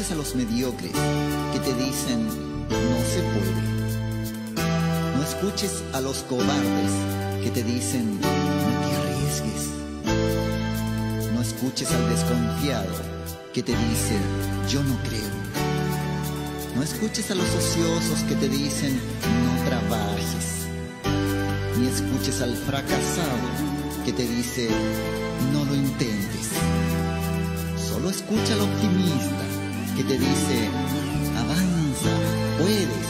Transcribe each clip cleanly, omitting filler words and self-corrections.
escuches a los mediocres que te dicen no se puede. No escuches a los cobardes que te dicen no te arriesgues. No escuches al desconfiado que te dice yo no creo. No escuches a los ociosos que te dicen no trabajes. Ni escuches al fracasado que te dice no lo intentes. Solo escucha al optimista que te dice avanza, puedes.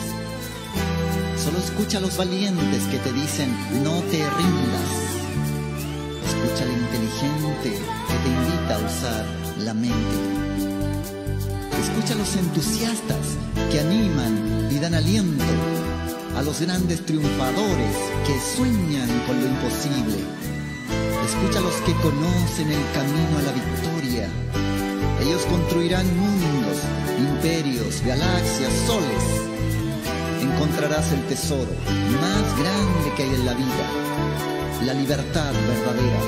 Solo escucha a los valientes que te dicen no te rindas. Escucha al inteligente que te invita a usar la mente. Escucha a los entusiastas que animan y dan aliento, a los grandes triunfadores que sueñan con lo imposible. Escucha a los que conocen el camino a la victoria. Ellos construirán mundos, imperios, galaxias, soles. Encontrarás el tesoro más grande que hay en la vida, la libertad verdadera,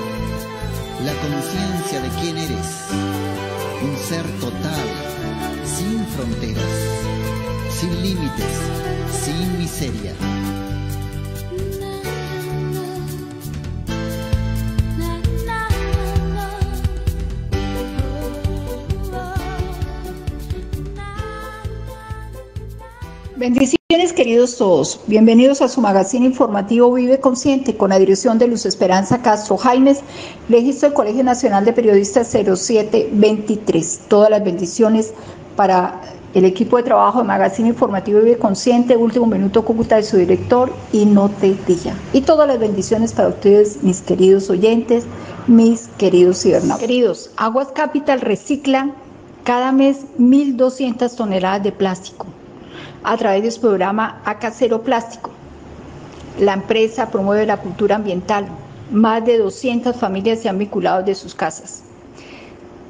la conciencia de quién eres, un ser total, sin fronteras, sin límites, sin miseria. Bendiciones, queridos todos. Bienvenidos a su magazine informativo Vive Consciente, con la dirección de Luz Esperanza Castro Jaimes, registro del Colegio Nacional de Periodistas 0723. Todas las bendiciones para el equipo de trabajo de Magazine Informativo Vive Consciente, Último Minuto Cúcuta, de su director y No Te Dilla. Y todas las bendiciones para ustedes, mis queridos oyentes, mis queridos cibernautas. Queridos, Aguas Capital recicla cada mes 1.200 toneladas de plástico a través de su programa Acá Cero Plástico. La empresa promueve la cultura ambiental. Más de 200 familias se han vinculado de sus casas.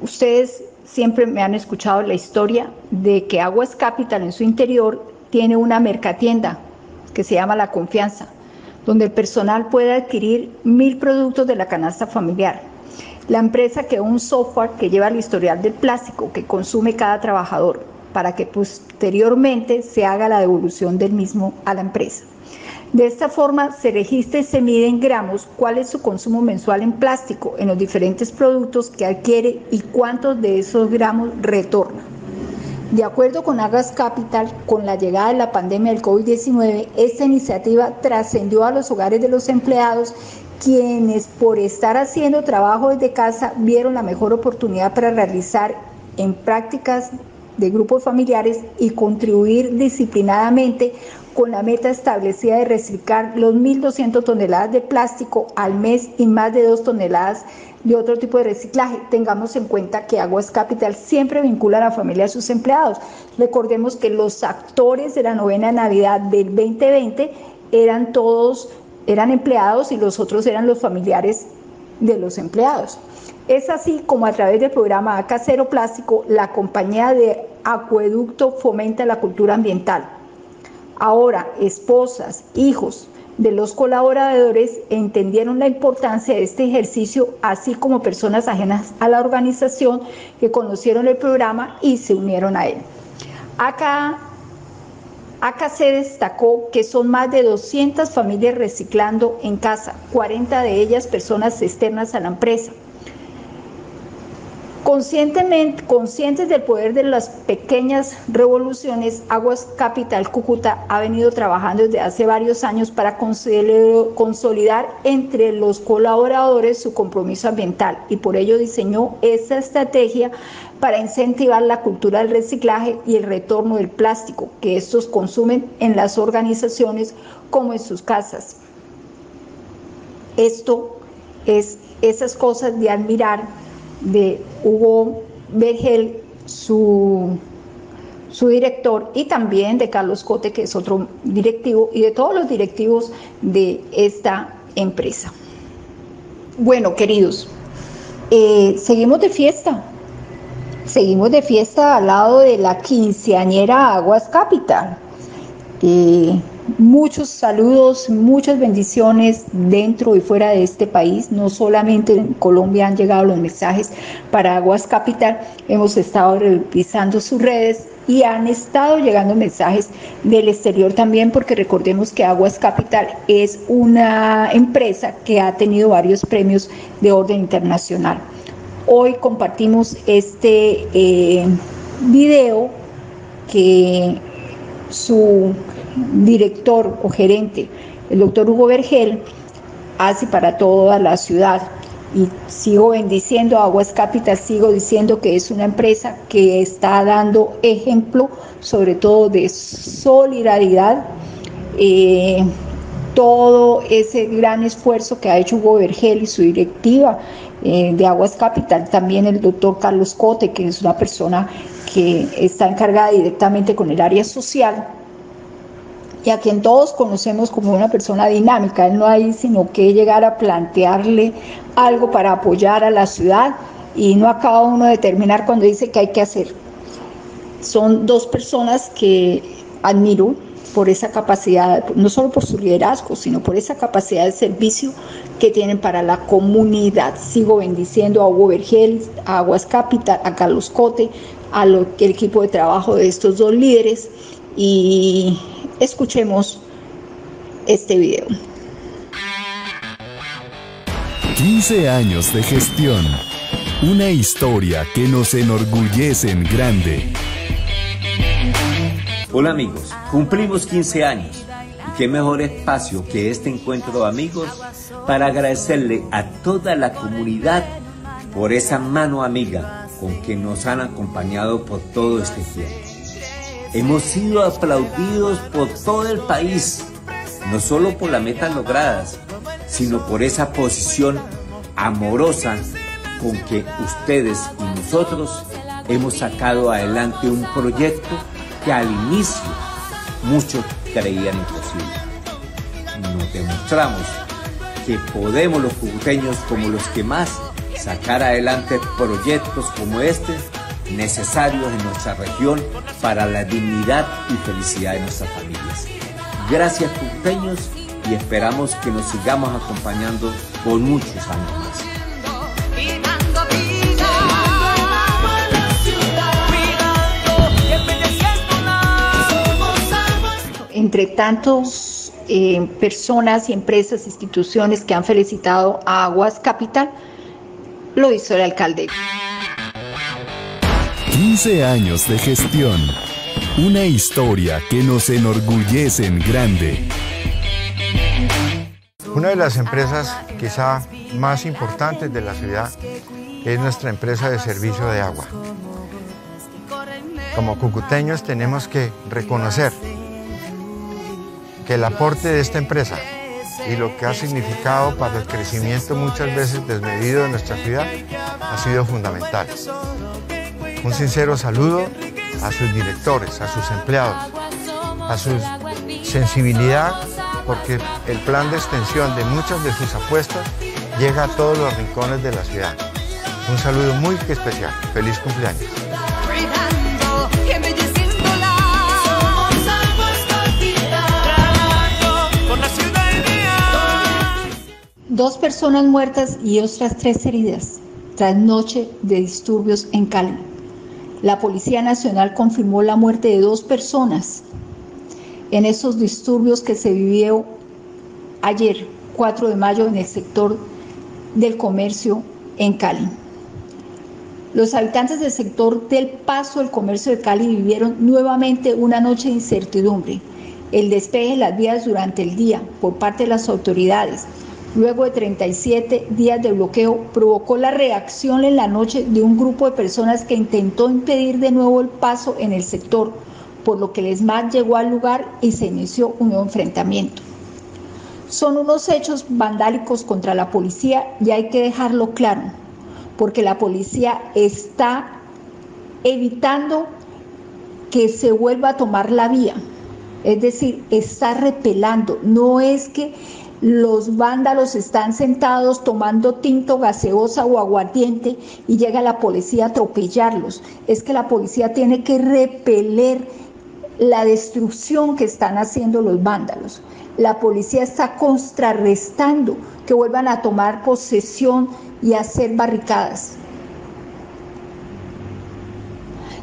Ustedes siempre me han escuchado la historia de que Aguas Capital en su interior tiene una mercatienda que se llama La Confianza, donde el personal puede adquirir 1.000 productos de la canasta familiar. La empresa creó un software que lleva el historial del plástico que consume cada trabajador, para que posteriormente se haga la devolución del mismo a la empresa. De esta forma se registra y se mide en gramos cuál es su consumo mensual en plástico en los diferentes productos que adquiere y cuántos de esos gramos retorna. De acuerdo con Aguas Capital, con la llegada de la pandemia del COVID-19, esta iniciativa trascendió a los hogares de los empleados, quienes por estar haciendo trabajo desde casa vieron la mejor oportunidad para realizar en prácticas de grupos familiares y contribuir disciplinadamente con la meta establecida de reciclar los 1.200 toneladas de plástico al mes y más de 2 toneladas de otro tipo de reciclaje. Tengamos en cuenta que Aguas Capital siempre vincula a la familia a sus empleados. Recordemos que los actores de la novena Navidad del 2020 eran empleados y los otros eran los familiares de los empleados. Es así como a través del programa Acá Cero Plástico, la compañía de acueducto fomenta la cultura ambiental. Ahora, esposas, hijos de los colaboradores entendieron la importancia de este ejercicio, así como personas ajenas a la organización que conocieron el programa y se unieron a él. Acá se destacó que son más de 200 familias reciclando en casa, 40 de ellas personas externas a la empresa. Conscientes del poder de las pequeñas revoluciones, Aguas Capital Cúcuta ha venido trabajando desde hace varios años para consolidar entre los colaboradores su compromiso ambiental, y por ello diseñó esta estrategia para incentivar la cultura del reciclaje y el retorno del plástico que estos consumen en las organizaciones como en sus casas. Esto es esas cosas de admirar de Hugo Vergel, su director, y también de Carlos Cote, que es otro directivo, y de todos los directivos de esta empresa. Bueno, queridos, seguimos de fiesta al lado de la quinceañera Aguas Capital. Muchos saludos, muchas bendiciones dentro y fuera de este país. No solamente en Colombia han llegado los mensajes para Aguas Capital, hemos estado revisando sus redes y han estado llegando mensajes del exterior también, porque recordemos que Aguas Capital es una empresa que ha tenido varios premios de orden internacional. Hoy compartimos este video que su director o gerente, el doctor Hugo Vergel, hace para toda la ciudad. Y sigo bendiciendo a Aguas Capital, sigo diciendo que es una empresa que está dando ejemplo, sobre todo de solidaridad. Todo ese gran esfuerzo que ha hecho Hugo Vergel y su directiva de Aguas Capital, también el doctor Carlos Cote, que es una persona que está encargada directamente con el área social, y a quien todos conocemos como una persona dinámica. Él no hay sino que llegar a plantearle algo para apoyar a la ciudad y no acaba uno de terminar cuando dice que hay que hacer. Son dos personas que admiro por esa capacidad, no solo por su liderazgo, sino por esa capacidad de servicio que tienen para la comunidad. Sigo bendiciendo a Hugo Vergel, a Aguas Capital, a Carlos Cote, al equipo de trabajo de estos dos líderes, y escuchemos este video. 15 años de gestión. Una historia que nos enorgullece en grande. Hola amigos, cumplimos 15 años y qué mejor espacio que este encuentro de amigos para agradecerle a toda la comunidad por esa mano amiga con que nos han acompañado por todo este tiempo. Hemos sido aplaudidos por todo el país, no solo por las metas logradas, sino por esa posición amorosa con que ustedes y nosotros hemos sacado adelante un proyecto que al inicio muchos creían imposible. Nos demostramos que podemos los cucuteños como los que más sacar adelante proyectos como este, necesarios en nuestra región para la dignidad y felicidad de nuestras familias. Gracias cucuteños y esperamos que nos sigamos acompañando por muchos años más. Entre tantos personas y empresas, instituciones que han felicitado a Aguas Capital, lo hizo el alcalde. 15 años de gestión. Una historia que nos enorgullece en grande. Una de las empresas quizá más importantes de la ciudad es nuestra empresa de servicio de agua. Como cucuteños tenemos que reconocer que el aporte de esta empresa y lo que ha significado para el crecimiento muchas veces desmedido de nuestra ciudad ha sido fundamental. Un sincero saludo a sus directores, a sus empleados, a su sensibilidad, porque el plan de extensión de muchas de sus apuestas llega a todos los rincones de la ciudad. Un saludo muy especial. Feliz cumpleaños. Dos personas muertas y otras 3 heridas tras noche de disturbios en Cali. La Policía Nacional confirmó la muerte de 2 personas en esos disturbios que se vivió ayer, 4 de mayo, en el sector del comercio en Cali. Los habitantes del sector del Paso del Comercio de Cali vivieron nuevamente una noche de incertidumbre. El despeje de las vías durante el día por parte de las autoridades, luego de 37 días de bloqueo, provocó la reacción en la noche de un grupo de personas que intentó impedir de nuevo el paso en el sector, por lo que el ESMAD llegó al lugar y se inició un nuevo enfrentamiento. Son unos hechos vandálicos contra la policía y hay que dejarlo claro, porque la policía está evitando que se vuelva a tomar la vía, es decir, está repelando. No es que los vándalos están sentados tomando tinto, gaseosa o aguardiente y llega la policía a atropellarlos. Es que la policía tiene que repeler la destrucción que están haciendo los vándalos. La policía está contrarrestando que vuelvan a tomar posesión y hacer barricadas.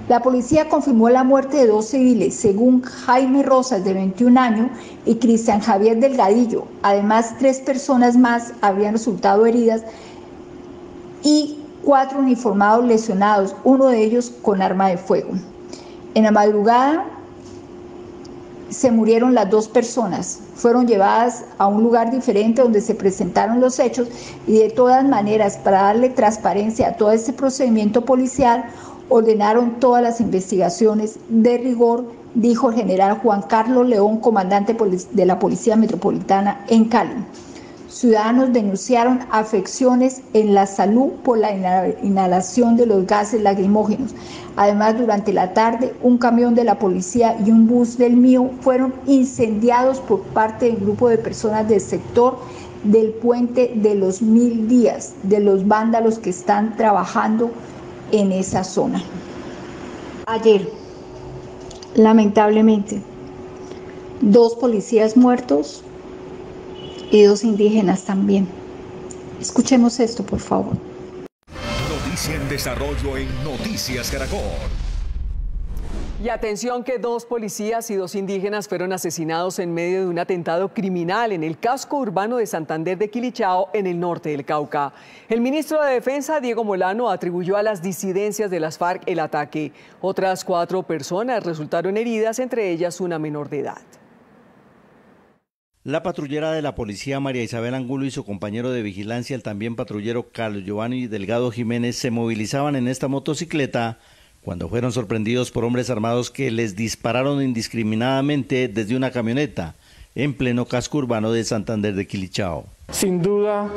La policía confirmó la muerte de 2 civiles, según Jaime Rosas, de 21 años, y Cristian Javier Delgadillo. Además, 3 personas más habrían resultado heridas y 4 uniformados lesionados, uno de ellos con arma de fuego. En la madrugada se murieron las 2 personas, fueron llevadas a un lugar diferente donde se presentaron los hechos, y de todas maneras, para darle transparencia a todo este procedimiento policial, ordenaron todas las investigaciones de rigor, dijo el general Juan Carlos León, comandante de la Policía Metropolitana en Cali. Ciudadanos denunciaron afecciones en la salud por la inhalación de los gases lacrimógenos. Además, durante la tarde, un camión de la policía y un bus del MIO fueron incendiados por parte del grupo de personas del sector del puente de los 1000 días, de los vándalos que están trabajando en esa zona. Ayer, lamentablemente, 2 policías muertos y 2 indígenas también. Escuchemos esto, por favor. Noticia en desarrollo en Noticias Caracol. Y atención que 2 policías y 2 indígenas fueron asesinados en medio de un atentado criminal en el casco urbano de Santander de Quilichao, en el norte del Cauca. El ministro de Defensa, Diego Molano, atribuyó a las disidencias de las FARC el ataque. Otras 4 personas resultaron heridas, entre ellas una menor de edad. La patrullera de la policía María Isabel Angulo y su compañero de vigilancia, el también patrullero Carlos Giovanni Delgado Jiménez, se movilizaban en esta motocicleta cuando fueron sorprendidos por hombres armados que les dispararon indiscriminadamente desde una camioneta en pleno casco urbano de Santander de Quilichao. Sin duda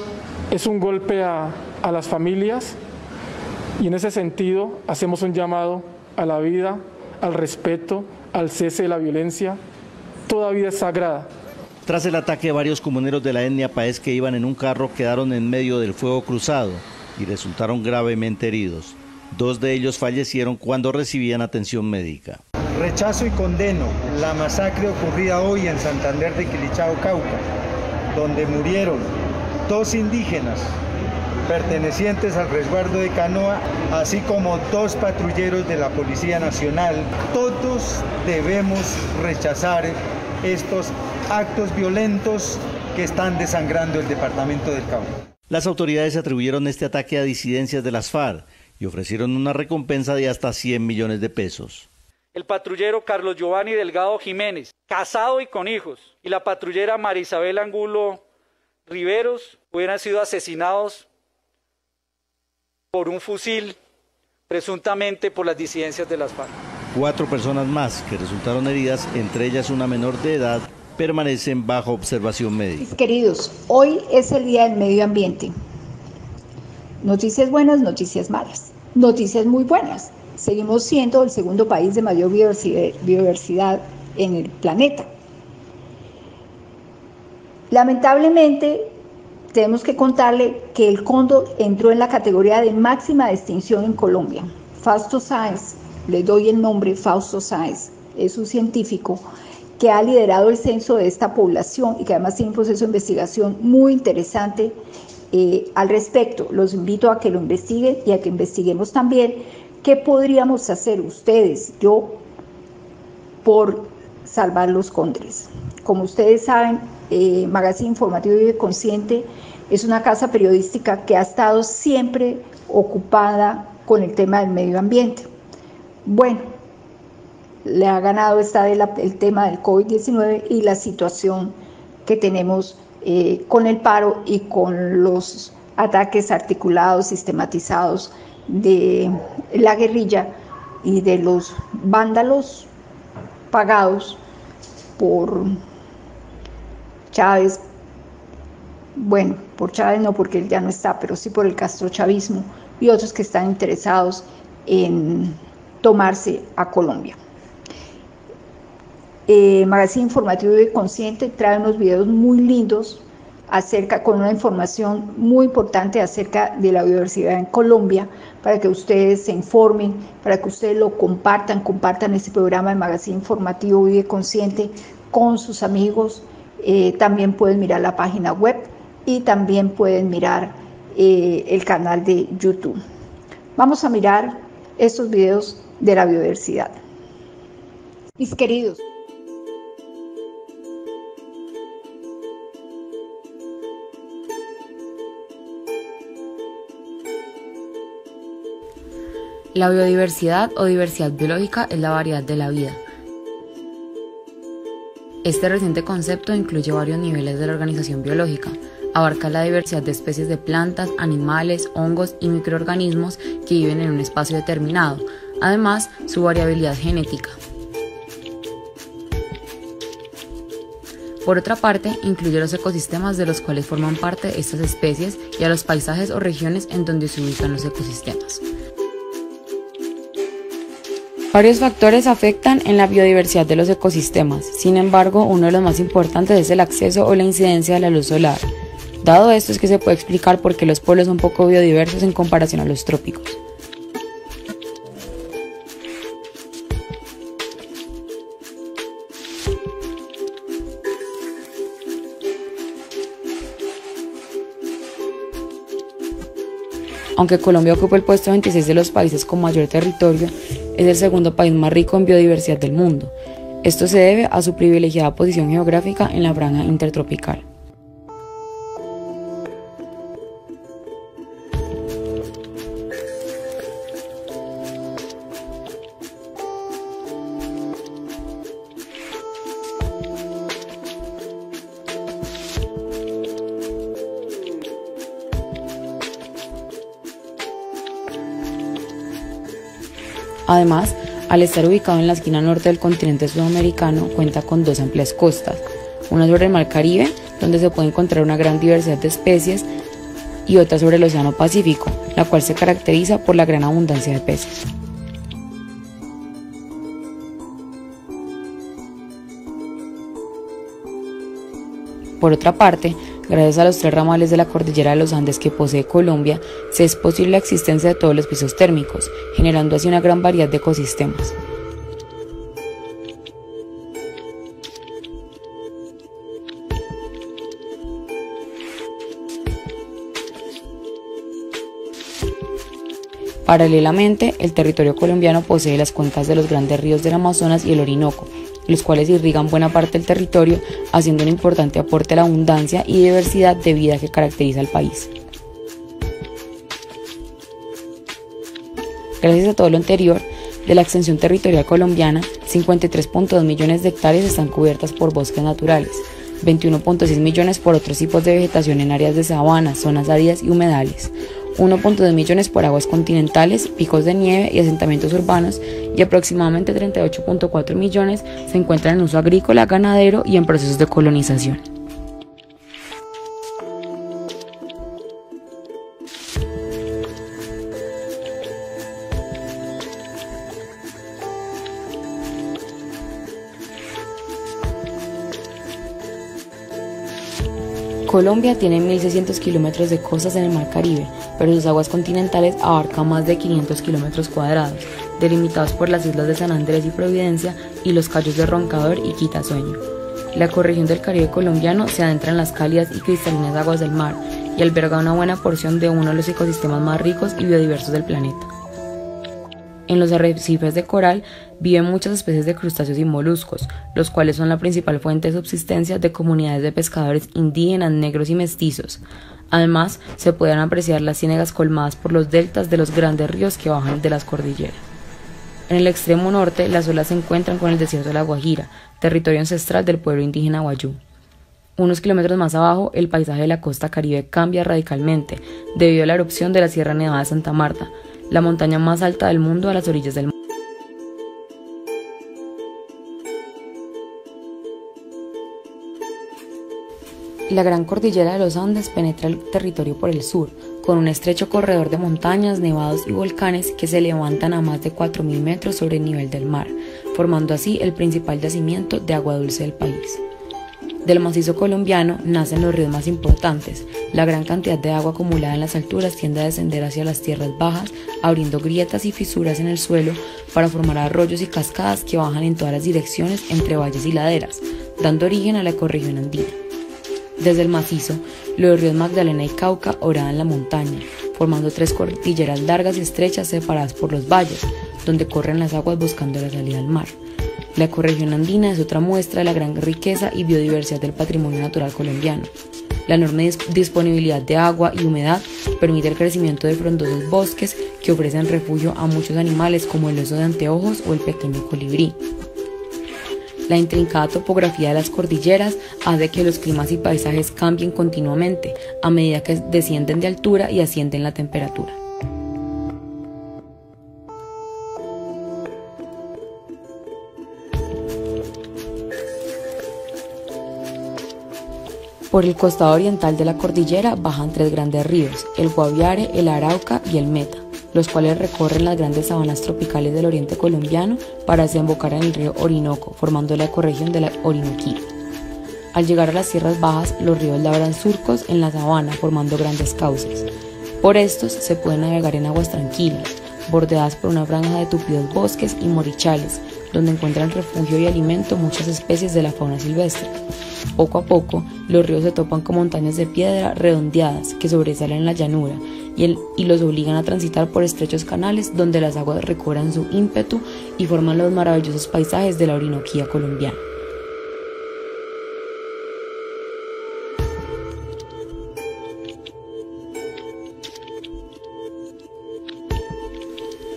es un golpe a las familias, y en ese sentido hacemos un llamado a la vida, al respeto, al cese de la violencia. Toda vida es sagrada. Tras el ataque, varios comuneros de la etnia Paez que iban en un carro quedaron en medio del fuego cruzado y resultaron gravemente heridos. 2 de ellos fallecieron cuando recibían atención médica. Rechazo y condeno la masacre ocurrida hoy en Santander de Quilichao, Cauca, donde murieron 2 indígenas pertenecientes al resguardo de Canoa, así como 2 patrulleros de la Policía Nacional. Todos debemos rechazar estos actos violentos que están desangrando el departamento del Cauca. Las autoridades atribuyeron este ataque a disidencias de las FARC y ofrecieron una recompensa de hasta 100 millones de pesos. El patrullero Carlos Giovanni Delgado Jiménez, casado y con hijos, y la patrullera María Isabel Angulo Riveros hubieran sido asesinados por un fusil, presuntamente por las disidencias de las FARC. 4 personas más que resultaron heridas, entre ellas una menor de edad, permanecen bajo observación médica. Queridos, hoy es el Día del Medio Ambiente. Noticias buenas, noticias malas. Noticias muy buenas. Seguimos siendo el segundo país de mayor biodiversidad en el planeta. Lamentablemente, tenemos que contarle que el cóndor entró en la categoría de máxima extinción en Colombia. Fausto Sáenz, le doy el nombre, Fausto Sáenz, es un científico que ha liderado el censo de esta población y que además tiene un proceso de investigación muy interesante al respecto. Los invito a que lo investiguen y a que investiguemos también qué podríamos hacer ustedes, yo, por salvar los cóndores. Como ustedes saben, Magazine Informativo Vive Consciente es una casa periodística que ha estado siempre ocupada con el tema del medio ambiente. Bueno, le ha ganado el tema del COVID-19 y la situación que tenemos con el paro y con los ataques articulados, sistematizados de la guerrilla y de los vándalos pagados por Chávez. Bueno, por Chávez no, porque él ya no está, pero sí por el castrochavismo y otros que están interesados en tomarse a Colombia. Magazine Informativo Vive Consciente trae unos videos muy lindos con una información muy importante acerca de la biodiversidad en Colombia, para que ustedes se informen, para que ustedes lo compartan este programa de Magazine Informativo Vive Consciente con sus amigos. También pueden mirar la página web y también pueden mirar el canal de YouTube. Vamos a mirar estos videos de la biodiversidad. Mis queridos, la biodiversidad o diversidad biológica es la variedad de la vida. Este reciente concepto incluye varios niveles de la organización biológica. Abarca la diversidad de especies de plantas, animales, hongos y microorganismos que viven en un espacio determinado, además su variabilidad genética. Por otra parte, incluye los ecosistemas de los cuales forman parte estas especies y a los paisajes o regiones en donde se ubican los ecosistemas. Varios factores afectan en la biodiversidad de los ecosistemas. Sin embargo, uno de los más importantes es el acceso o la incidencia de la luz solar. Dado esto es que se puede explicar por qué los polos son poco biodiversos en comparación a los trópicos. Aunque Colombia ocupa el puesto 26 de los países con mayor territorio, es el segundo país más rico en biodiversidad del mundo. Esto se debe a su privilegiada posición geográfica en la franja intertropical. Además, al estar ubicado en la esquina norte del continente sudamericano, cuenta con dos amplias costas, una sobre el Mar Caribe, donde se puede encontrar una gran diversidad de especies, y otra sobre el Océano Pacífico, la cual se caracteriza por la gran abundancia de peces. Por otra parte, gracias a los 3 ramales de la cordillera de los Andes que posee Colombia, se es posible la existencia de todos los pisos térmicos, generando así una gran variedad de ecosistemas. Paralelamente, el territorio colombiano posee las cuencas de los grandes ríos del Amazonas y el Orinoco, los cuales irrigan buena parte del territorio, haciendo un importante aporte a la abundancia y diversidad de vida que caracteriza al país. Gracias a todo lo anterior, de la extensión territorial colombiana, 53.2 millones de hectáreas están cubiertas por bosques naturales, 21.6 millones por otros tipos de vegetación en áreas de sabana, zonas áridas y humedales, 1.2 millones por aguas continentales, picos de nieve y asentamientos urbanos, y aproximadamente 38.4 millones se encuentran en uso agrícola, ganadero y en procesos de colonización. Colombia tiene 1.600 kilómetros de costas en el Mar Caribe, pero sus aguas continentales abarcan más de 500 kilómetros cuadrados, delimitados por las islas de San Andrés y Providencia y los cayos de Roncador y Quitasueño. La ecorregión del Caribe colombiano se adentra en las cálidas y cristalinas aguas del mar y alberga una buena porción de uno de los ecosistemas más ricos y biodiversos del planeta. En los arrecifes de coral viven muchas especies de crustáceos y moluscos, los cuales son la principal fuente de subsistencia de comunidades de pescadores indígenas, negros y mestizos. Además, se pueden apreciar las ciénegas colmadas por los deltas de los grandes ríos que bajan de las cordilleras. En el extremo norte, las olas se encuentran con el desierto de la Guajira, territorio ancestral del pueblo indígena Wayuu. Unos kilómetros más abajo, el paisaje de la costa caribe cambia radicalmente debido a la erupción de la Sierra Nevada de Santa Marta, la montaña más alta del mundo a las orillas del mar. La Gran Cordillera de los Andes penetra el territorio por el sur, con un estrecho corredor de montañas, nevados y volcanes que se levantan a más de 4.000 metros sobre el nivel del mar, formando así el principal yacimiento de agua dulce del país. Del macizo colombiano nacen los ríos más importantes. La gran cantidad de agua acumulada en las alturas tiende a descender hacia las tierras bajas, abriendo grietas y fisuras en el suelo para formar arroyos y cascadas que bajan en todas las direcciones entre valles y laderas, dando origen a la ecorregión andina. Desde el macizo, los ríos Magdalena y Cauca horadan la montaña, formando 3 cordilleras largas y estrechas separadas por los valles, donde corren las aguas buscando la salida al mar. La ecorregión andina es otra muestra de la gran riqueza y biodiversidad del patrimonio natural colombiano. La enorme disponibilidad de agua y humedad permite el crecimiento de frondosos bosques que ofrecen refugio a muchos animales como el oso de anteojos o el pequeño colibrí. La intrincada topografía de las cordilleras hace que los climas y paisajes cambien continuamente a medida que descienden de altura y ascienden la temperatura. Por el costado oriental de la cordillera bajan 3 grandes ríos, el Guaviare, el Arauca y el Meta, los cuales recorren las grandes sabanas tropicales del oriente colombiano para desembocar en el río Orinoco, formando la ecorregión de la Orinoquía. Al llegar a las tierras bajas, los ríos labran surcos en la sabana, formando grandes cauces. Por estos se puede navegar en aguas tranquilas, bordeadas por una franja de tupidos bosques y morichales, donde encuentran refugio y alimento muchas especies de la fauna silvestre. Poco a poco, los ríos se topan con montañas de piedra redondeadas que sobresalen en la llanura y los obligan a transitar por estrechos canales donde las aguas recobran su ímpetu y forman los maravillosos paisajes de la Orinoquía colombiana.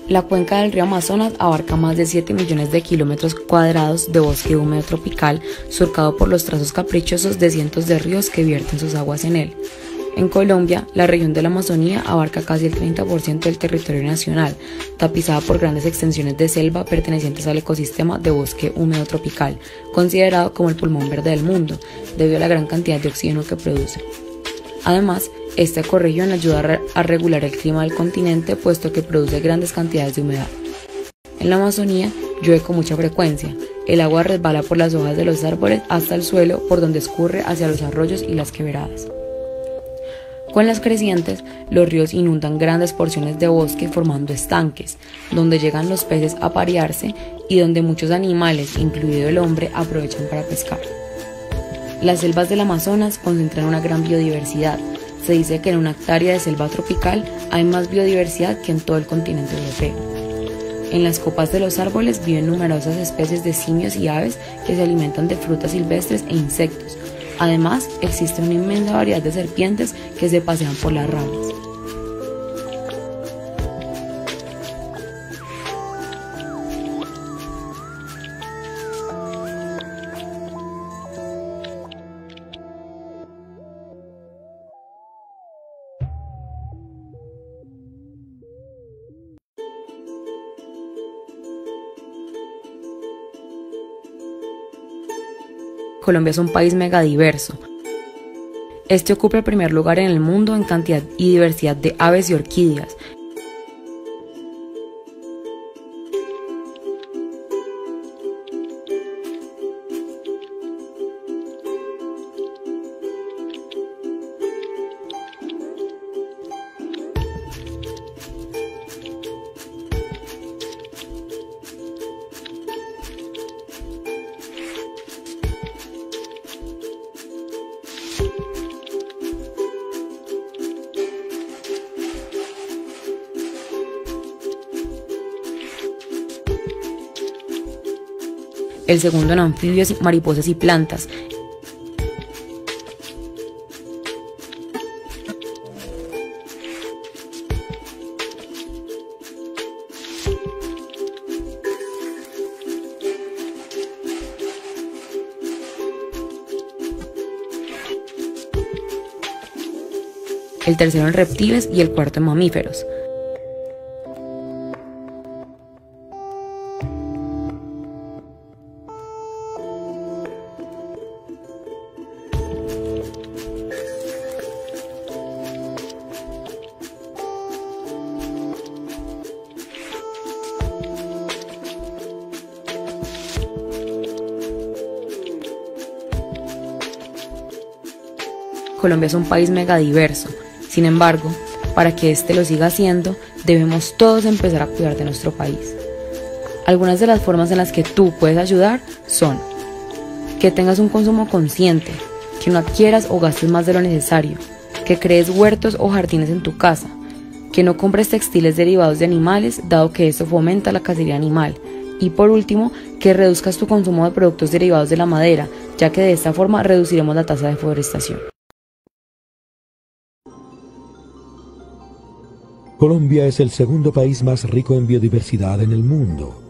La cuenca del río Amazonas abarca más de 7 millones de kilómetros cuadrados de bosque húmedo tropical, surcado por los trazos caprichosos de cientos de ríos que vierten sus aguas en él. En Colombia, la región de la Amazonía abarca casi el 30% del territorio nacional, tapizada por grandes extensiones de selva pertenecientes al ecosistema de bosque húmedo tropical, considerado como el pulmón verde del mundo, debido a la gran cantidad de oxígeno que produce. Además, esta ecorregión ayuda a regular el clima del continente, puesto que produce grandes cantidades de humedad. En la Amazonía llueve con mucha frecuencia. El agua resbala por las hojas de los árboles hasta el suelo, por donde escurre hacia los arroyos y las quebradas. Con las crecientes, los ríos inundan grandes porciones de bosque formando estanques, donde llegan los peces a parearse y donde muchos animales, incluido el hombre, aprovechan para pescar. Las selvas del Amazonas concentran una gran biodiversidad. Se dice que en una hectárea de selva tropical hay más biodiversidad que en todo el continente europeo. En las copas de los árboles viven numerosas especies de simios y aves que se alimentan de frutas silvestres e insectos. Además, existe una inmensa variedad de serpientes que se pasean por las ramas. Colombia es un país megadiverso. Este ocupa el primer lugar en el mundo en cantidad y diversidad de aves y orquídeas. El segundo en anfibios, mariposas y plantas. El tercero en reptiles y el cuarto en mamíferos. Colombia es un país megadiverso. Sin embargo, para que este lo siga siendo, debemos todos empezar a cuidar de nuestro país. Algunas de las formas en las que tú puedes ayudar son que tengas un consumo consciente, que no adquieras o gastes más de lo necesario, que crees huertos o jardines en tu casa, que no compres textiles derivados de animales, dado que esto fomenta la cacería animal, y por último, que reduzcas tu consumo de productos derivados de la madera, ya que de esta forma reduciremos la tasa de deforestación. Colombia es el segundo país más rico en biodiversidad en el mundo.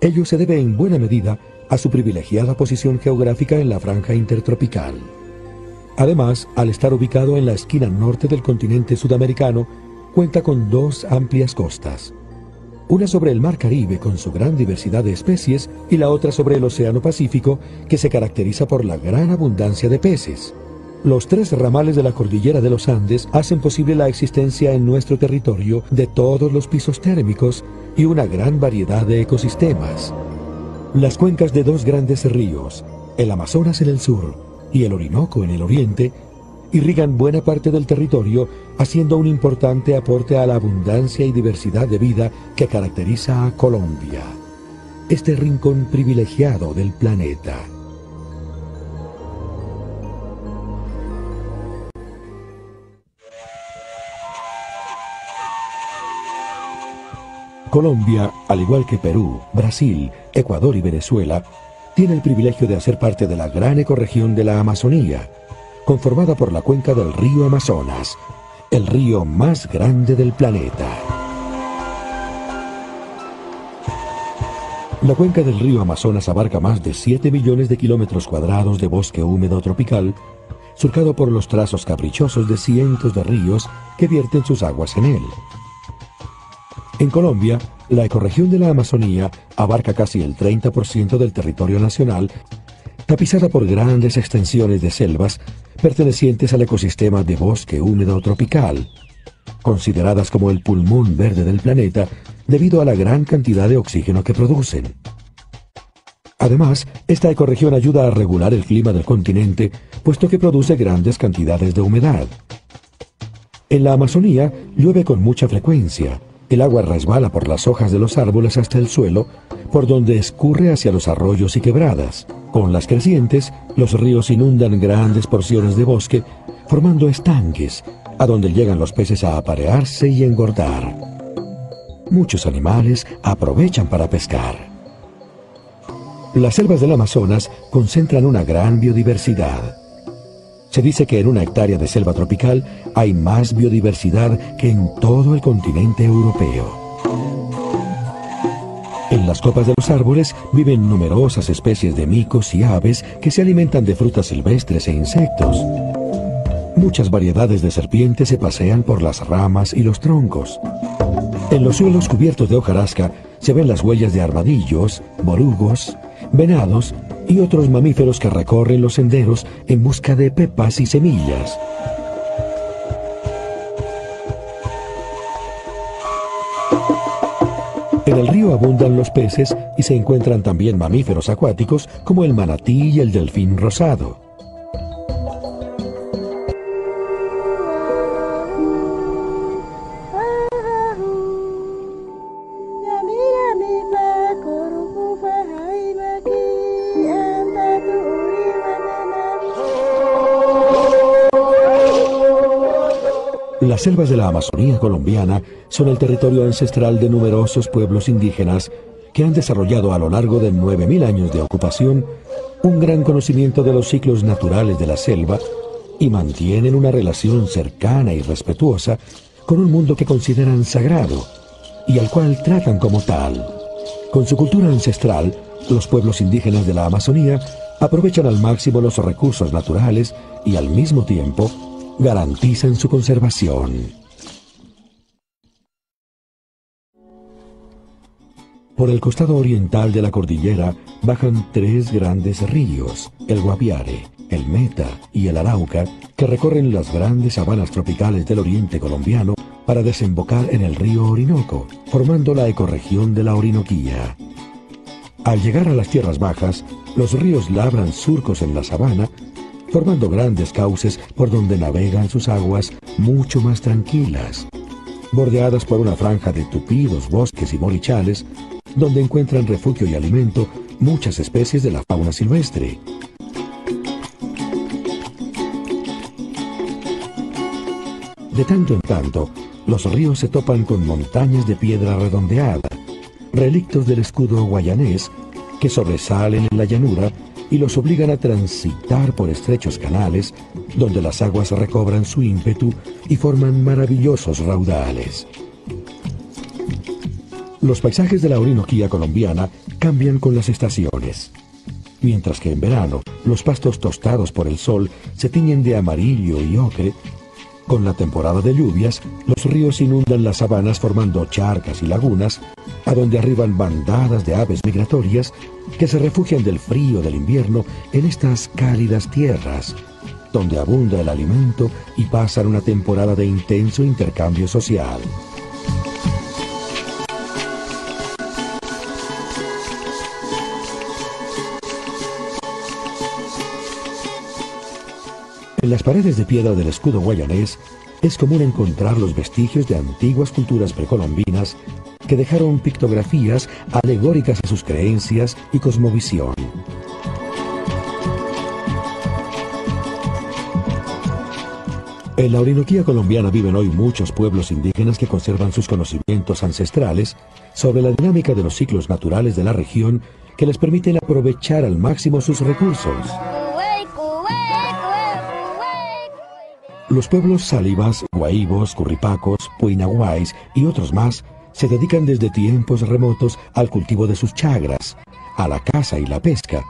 Ello se debe en buena medida a su privilegiada posición geográfica en la franja intertropical. Además, al estar ubicado en la esquina norte del continente sudamericano, cuenta con dos amplias costas. Una sobre el Mar Caribe con su gran diversidad de especies y la otra sobre el Océano Pacífico, que se caracteriza por la gran abundancia de peces. Los tres ramales de la cordillera de los Andes hacen posible la existencia en nuestro territorio de todos los pisos térmicos y una gran variedad de ecosistemas. Las cuencas de dos grandes ríos, el Amazonas en el sur y el Orinoco en el oriente, irrigan buena parte del territorio, haciendo un importante aporte a la abundancia y diversidad de vida que caracteriza a Colombia, este rincón privilegiado del planeta. Colombia, al igual que Perú, Brasil, Ecuador y Venezuela, tiene el privilegio de hacer parte de la gran ecorregión de la Amazonía, conformada por la cuenca del río Amazonas, el río más grande del planeta. La cuenca del río Amazonas abarca más de 7 millones de kilómetros cuadrados de bosque húmedo tropical, surcado por los trazos caprichosos de cientos de ríos que vierten sus aguas en él. En Colombia, la ecorregión de la Amazonía abarca casi el 30% del territorio nacional, tapizada por grandes extensiones de selvas pertenecientes al ecosistema de bosque húmedo tropical, consideradas como el pulmón verde del planeta debido a la gran cantidad de oxígeno que producen. Además, esta ecorregión ayuda a regular el clima del continente, puesto que produce grandes cantidades de humedad. En la Amazonía llueve con mucha frecuencia. El agua resbala por las hojas de los árboles hasta el suelo, por donde escurre hacia los arroyos y quebradas. Con las crecientes, los ríos inundan grandes porciones de bosque, formando estanques, a donde llegan los peces a aparearse y engordar. Muchos animales aprovechan para pescar. Las selvas del Amazonas concentran una gran biodiversidad. Se dice que en una hectárea de selva tropical hay más biodiversidad que en todo el continente europeo. En las copas de los árboles viven numerosas especies de micos y aves que se alimentan de frutas silvestres e insectos. Muchas variedades de serpientes se pasean por las ramas y los troncos. En los suelos cubiertos de hojarasca se ven las huellas de armadillos, borugos, venados y otros mamíferos que recorren los senderos en busca de pepas y semillas. En el río abundan los peces y se encuentran también mamíferos acuáticos como el manatí y el delfín rosado. Las selvas de la Amazonía colombiana son el territorio ancestral de numerosos pueblos indígenas que han desarrollado a lo largo de 9.000 años de ocupación un gran conocimiento de los ciclos naturales de la selva y mantienen una relación cercana y respetuosa con un mundo que consideran sagrado y al cual tratan como tal. Con su cultura ancestral, los pueblos indígenas de la Amazonía aprovechan al máximo los recursos naturales y al mismo tiempo garantizan su conservación. Por el costado oriental de la cordillera bajan tres grandes ríos, el Guaviare, el Meta y el Arauca, que recorren las grandes sabanas tropicales del oriente colombiano para desembocar en el río Orinoco, formando la ecorregión de la Orinoquía. Al llegar a las tierras bajas, los ríos labran surcos en la sabana formando grandes cauces por donde navegan sus aguas mucho más tranquilas, bordeadas por una franja de tupidos bosques y morichales, donde encuentran refugio y alimento muchas especies de la fauna silvestre. De tanto en tanto, los ríos se topan con montañas de piedra redondeada, relictos del escudo guayanés, que sobresalen en la llanura y los obligan a transitar por estrechos canales, donde las aguas recobran su ímpetu y forman maravillosos raudales. Los paisajes de la Orinoquía colombiana cambian con las estaciones. Mientras que en verano los pastos tostados por el sol se tiñen de amarillo y ocre, con la temporada de lluvias, los ríos inundan las sabanas formando charcas y lagunas, a donde arriban bandadas de aves migratorias que se refugian del frío del invierno en estas cálidas tierras, donde abunda el alimento y pasan una temporada de intenso intercambio social. En las paredes de piedra del escudo guayanés es común encontrar los vestigios de antiguas culturas precolombinas que dejaron pictografías alegóricas a sus creencias y cosmovisión. En la Orinoquía colombiana viven hoy muchos pueblos indígenas que conservan sus conocimientos ancestrales sobre la dinámica de los ciclos naturales de la región que les permiten aprovechar al máximo sus recursos. Los pueblos Sálivas, Guaíbos, Curripacos, Puinahuais y otros más se dedican desde tiempos remotos al cultivo de sus chagras, a la caza y la pesca,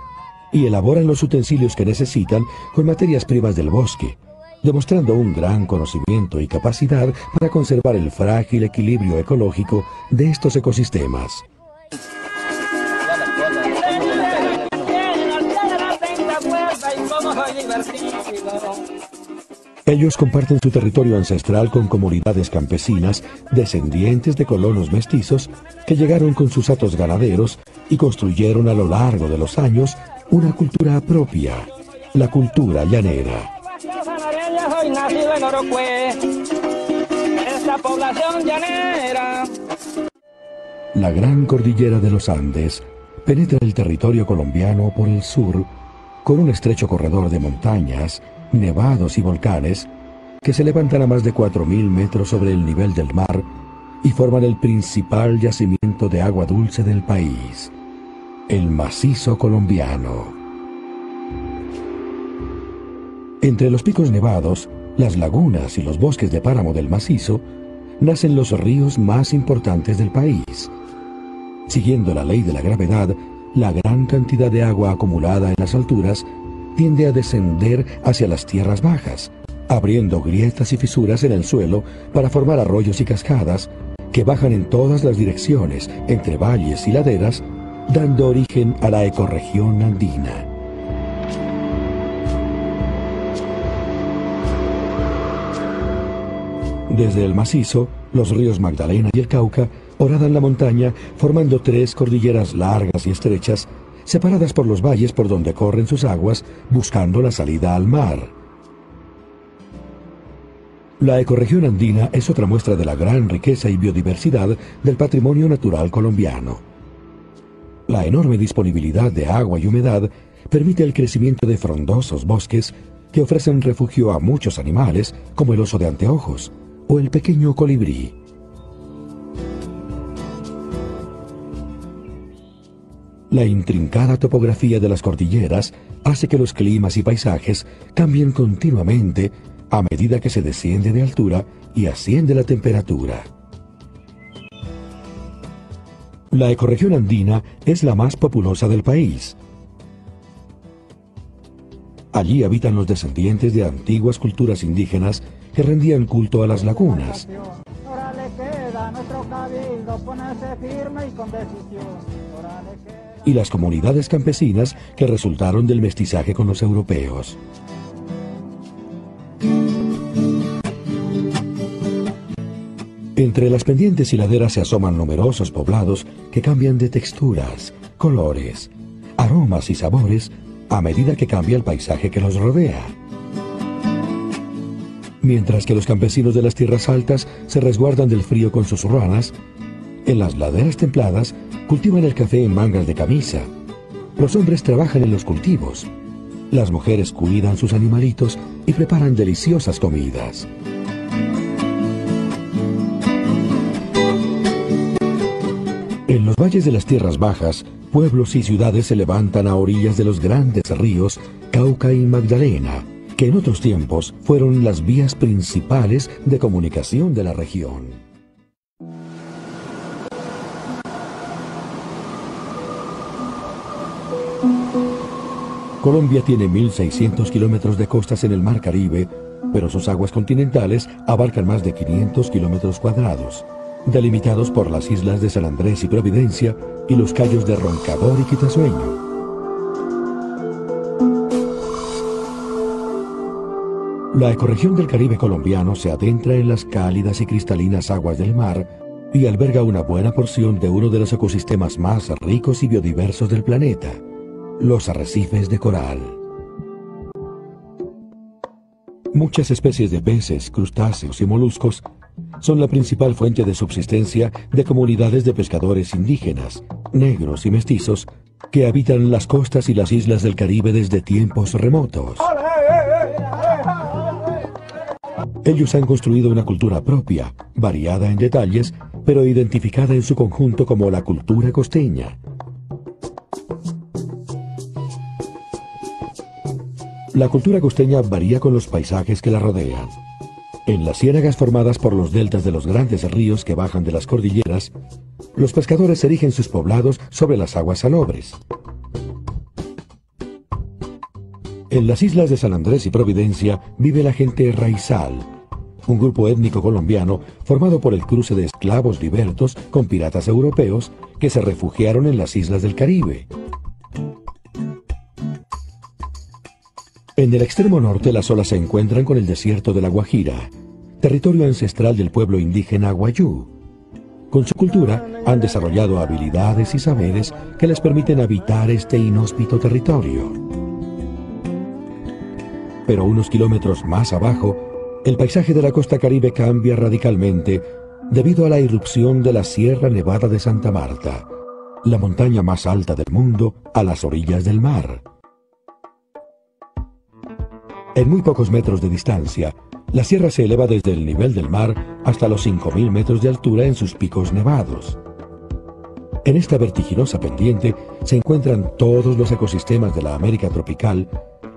y elaboran los utensilios que necesitan con materias primas del bosque, demostrando un gran conocimiento y capacidad para conservar el frágil equilibrio ecológico de estos ecosistemas. Ellos comparten su territorio ancestral con comunidades campesinas descendientes de colonos mestizos que llegaron con sus hatos ganaderos y construyeron a lo largo de los años una cultura propia, la cultura llanera. Soy nacido en Orocue, esta población llanera. La gran cordillera de los Andes penetra el territorio colombiano por el sur con un estrecho corredor de montañas, nevados y volcanes que se levantan a más de 4.000 metros sobre el nivel del mar y forman el principal yacimiento de agua dulce del país, el macizo colombiano. Entre los picos nevados, las lagunas y los bosques de páramo del macizo nacen los ríos más importantes del país. Siguiendo la ley de la gravedad, la gran cantidad de agua acumulada en las alturas tiende a descender hacia las tierras bajas, abriendo grietas y fisuras en el suelo para formar arroyos y cascadas que bajan en todas las direcciones, entre valles y laderas, dando origen a la ecorregión andina. Desde el macizo, los ríos Magdalena y el Cauca horadan la montaña formando 3 cordilleras largas y estrechas, separadas por los valles por donde corren sus aguas, buscando la salida al mar. La ecorregión andina es otra muestra de la gran riqueza y biodiversidad del patrimonio natural colombiano. La enorme disponibilidad de agua y humedad permite el crecimiento de frondosos bosques que ofrecen refugio a muchos animales, como el oso de anteojos o el pequeño colibrí. La intrincada topografía de las cordilleras hace que los climas y paisajes cambien continuamente a medida que se desciende de altura y asciende la temperatura. La ecorregión andina es la más populosa del país. Allí habitan los descendientes de antiguas culturas indígenas que rendían culto a las lagunas. Ahora le queda a nuestro cabildo ponerse firme y con decisión. Y las comunidades campesinas que resultaron del mestizaje con los europeos. Entre las pendientes y laderas se asoman numerosos poblados que cambian de texturas, colores, aromas y sabores a medida que cambia el paisaje que los rodea. Mientras que los campesinos de las tierras altas se resguardan del frío con sus ruanas, en las laderas templadas cultivan el café en mangas de camisa. Los hombres trabajan en los cultivos. Las mujeres cuidan sus animalitos y preparan deliciosas comidas. En los valles de las tierras bajas, pueblos y ciudades se levantan a orillas de los grandes ríos Cauca y Magdalena, que en otros tiempos fueron las vías principales de comunicación de la región. Colombia tiene 1.600 kilómetros de costas en el Mar Caribe, pero sus aguas continentales abarcan más de 500 kilómetros cuadrados, delimitados por las islas de San Andrés y Providencia y los cayos de Roncador y Quitasueño. La ecorregión del Caribe colombiano se adentra en las cálidas y cristalinas aguas del mar y alberga una buena porción de uno de los ecosistemas más ricos y biodiversos del planeta, los arrecifes de coral. Muchas especies de peces, crustáceos y moluscos son la principal fuente de subsistencia de comunidades de pescadores indígenas, negros y mestizos que habitan las costas y las islas del Caribe desde tiempos remotos. Ellos han construido una cultura propia, variada en detalles, pero identificada en su conjunto como la cultura costeña. La cultura costeña varía con los paisajes que la rodean. En las ciénagas formadas por los deltas de los grandes ríos que bajan de las cordilleras, los pescadores erigen sus poblados sobre las aguas salobres. En las islas de San Andrés y Providencia vive la gente raizal, un grupo étnico colombiano formado por el cruce de esclavos libertos con piratas europeos que se refugiaron en las islas del Caribe. En el extremo norte las olas se encuentran con el desierto de La Guajira, territorio ancestral del pueblo indígena Guayú. Con su cultura han desarrollado habilidades y saberes que les permiten habitar este inhóspito territorio. Pero unos kilómetros más abajo, el paisaje de la costa caribe cambia radicalmente debido a la irrupción de la Sierra Nevada de Santa Marta, la montaña más alta del mundo a las orillas del mar. En muy pocos metros de distancia, la sierra se eleva desde el nivel del mar hasta los 5.000 metros de altura en sus picos nevados. En esta vertiginosa pendiente se encuentran todos los ecosistemas de la América tropical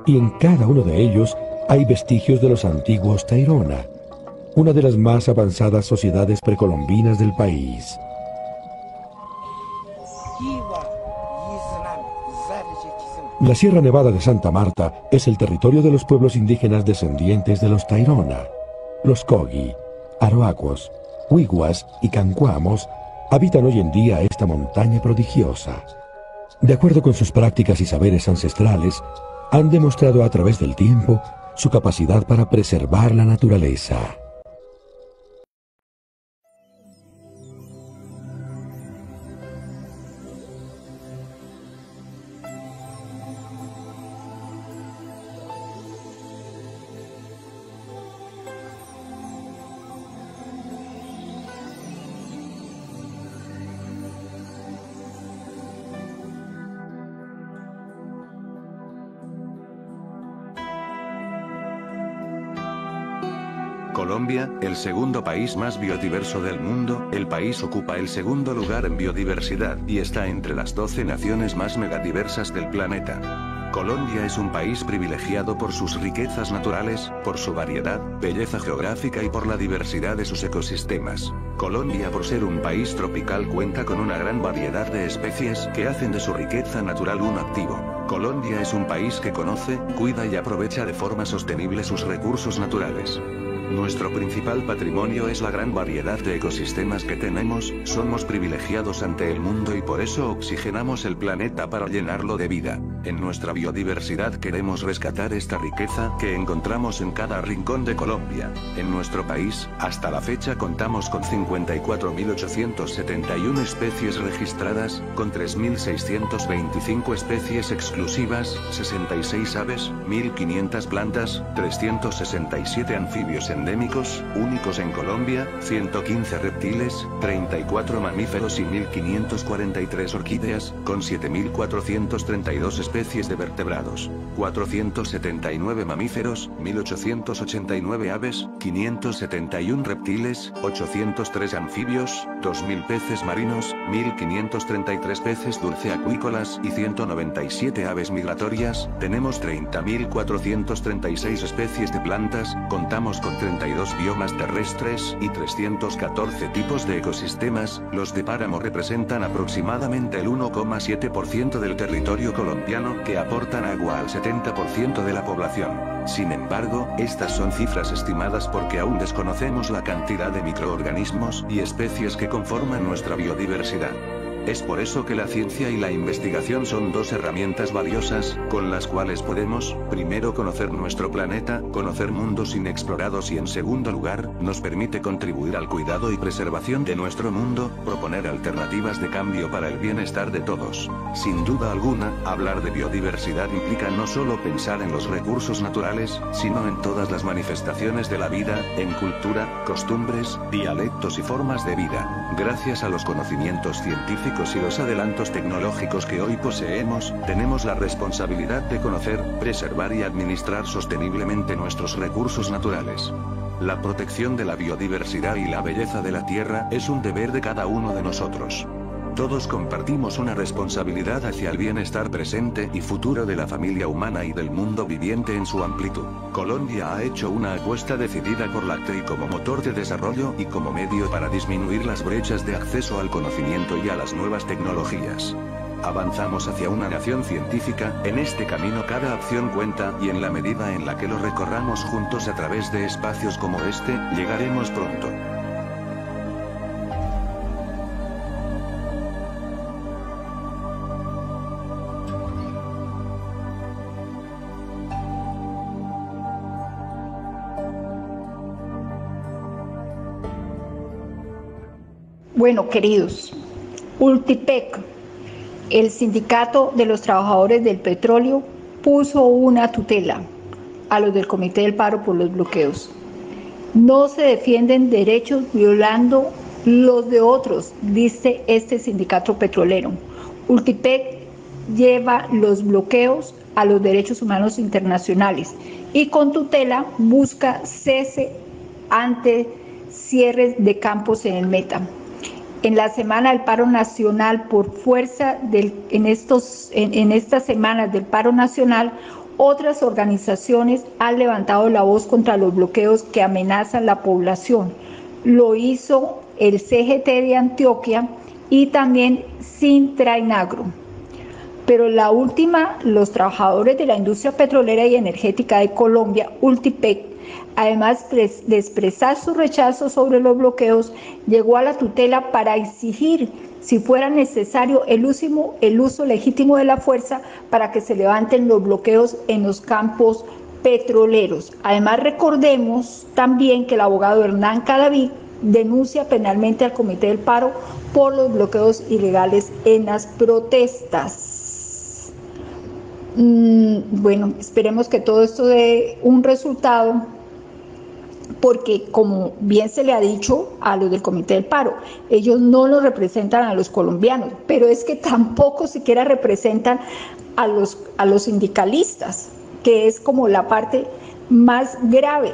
y en cada uno de ellos hay vestigios de los antiguos Tairona, una de las más avanzadas sociedades precolombinas del país. La Sierra Nevada de Santa Marta es el territorio de los pueblos indígenas descendientes de los Tairona. Los Kogi, Aroacuos, Huiguas y Cancuamos habitan hoy en día esta montaña prodigiosa. De acuerdo con sus prácticas y saberes ancestrales, han demostrado a través del tiempo su capacidad para preservar la naturaleza. Colombia, el segundo país más biodiverso del mundo, el país ocupa el segundo lugar en biodiversidad y está entre las 12 naciones más megadiversas del planeta. Colombia es un país privilegiado por sus riquezas naturales, por su variedad, belleza geográfica y por la diversidad de sus ecosistemas. Colombia, por ser un país tropical, cuenta con una gran variedad de especies que hacen de su riqueza natural un activo. Colombia es un país que conoce, cuida y aprovecha de forma sostenible sus recursos naturales. Nuestro principal patrimonio es la gran variedad de ecosistemas que tenemos, somos privilegiados ante el mundo y por eso oxigenamos el planeta para llenarlo de vida. En nuestra biodiversidad queremos rescatar esta riqueza que encontramos en cada rincón de Colombia. En nuestro país, hasta la fecha contamos con 54.871 especies registradas, con 3.625 especies exclusivas, 66 aves, 1.500 plantas, 367 anfibios endémicos, únicos en Colombia, 115 reptiles, 34 mamíferos y 1543 orquídeas, con 7432 especies de vertebrados, 479 mamíferos, 1889 aves, 571 reptiles, 803 anfibios, 2000 peces marinos, 1533 peces dulceacuícolas y 197 aves migratorias. Tenemos 30.436 especies de plantas, contamos con 32 biomas terrestres y 314 tipos de ecosistemas. Los de páramo representan aproximadamente el 1,7% del territorio colombiano, que aportan agua al 70% de la población. Sin embargo, estas son cifras estimadas porque aún desconocemos la cantidad de microorganismos y especies que conforman nuestra biodiversidad. Es por eso que la ciencia y la investigación son dos herramientas valiosas, con las cuales podemos, primero, conocer nuestro planeta, conocer mundos inexplorados y en segundo lugar, nos permite contribuir al cuidado y preservación de nuestro mundo, proponer alternativas de cambio para el bienestar de todos. Sin duda alguna, hablar de biodiversidad implica no solo pensar en los recursos naturales, sino en todas las manifestaciones de la vida, en cultura, costumbres, dialectos y formas de vida. Gracias a los conocimientos científicos y los adelantos tecnológicos que hoy poseemos, tenemos la responsabilidad de conocer, preservar y administrar sosteniblemente nuestros recursos naturales. La protección de la biodiversidad y la belleza de la tierra es un deber de cada uno de nosotros. Todos compartimos una responsabilidad hacia el bienestar presente y futuro de la familia humana y del mundo viviente en su amplitud. Colombia ha hecho una apuesta decidida por la TI como motor de desarrollo y como medio para disminuir las brechas de acceso al conocimiento y a las nuevas tecnologías. Avanzamos hacia una nación científica. En este camino cada acción cuenta y en la medida en la que lo recorramos juntos a través de espacios como este, llegaremos pronto. Bueno, queridos, Ultipec, el sindicato de los trabajadores del petróleo, puso una tutela a los del Comité del Paro por los bloqueos. No se defienden derechos violando los de otros, dice este sindicato petrolero. Ultipec lleva los bloqueos a los derechos humanos internacionales y con tutela busca cese ante cierres de campos en el Meta. En la semana del paro nacional, por fuerza en estas semanas del paro nacional, otras organizaciones han levantado la voz contra los bloqueos que amenazan la población. Lo hizo el CGT de Antioquia y también Sintrainagro. Pero la última, los trabajadores de la industria petrolera y energética de Colombia, Ultipec, además de expresar su rechazo sobre los bloqueos, llegó a la tutela para exigir, si fuera necesario, el uso legítimo de la fuerza para que se levanten los bloqueos en los campos petroleros. Además, recordemos también que el abogado Hernán Cadavid denuncia penalmente al Comité del Paro por los bloqueos ilegales en las protestas. Bueno, esperemos que todo esto dé un resultado, porque como bien se le ha dicho a los del Comité del Paro, ellos no los representan a los colombianos, pero es que tampoco siquiera representan a los sindicalistas, que es como la parte más grave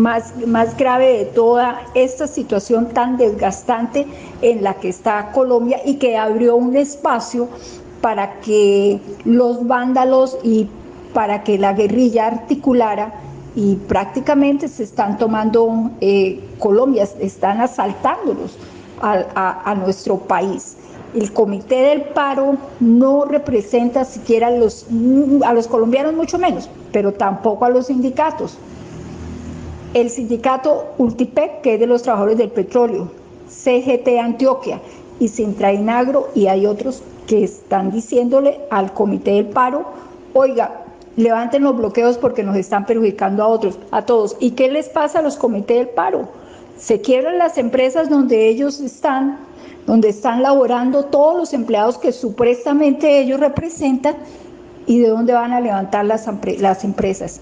de toda esta situación tan desgastante en la que está Colombia y que abrió un espacio para que los vándalos y para que la guerrilla articulara, y prácticamente se están tomando Colombia, están asaltándolos a nuestro país. El Comité del Paro no representa siquiera a los colombianos, mucho menos, pero tampoco a los sindicatos. El sindicato Ultipec, que es de los trabajadores del petróleo, CGT Antioquia y Sintrainagro, y hay otros que están diciéndole al Comité del Paro, oiga, levanten los bloqueos porque nos están perjudicando a todos. ¿Y qué les pasa a los comités del paro? Se quiebran las empresas donde ellos están, donde están laborando todos los empleados que supuestamente ellos representan, y de dónde van a levantar las empresas.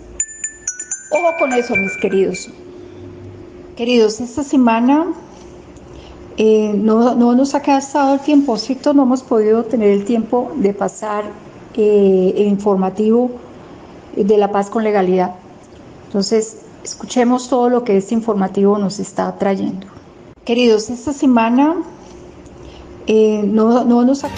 Ojo con eso, mis queridos. Queridos, esta semana no nos ha gastado el tiempo, ¿cierto? No hemos podido tener el tiempo de pasar el informativo de La Paz con Legalidad. Entonces, escuchemos todo lo que este informativo nos está trayendo. Queridos, esta semana no nos ha...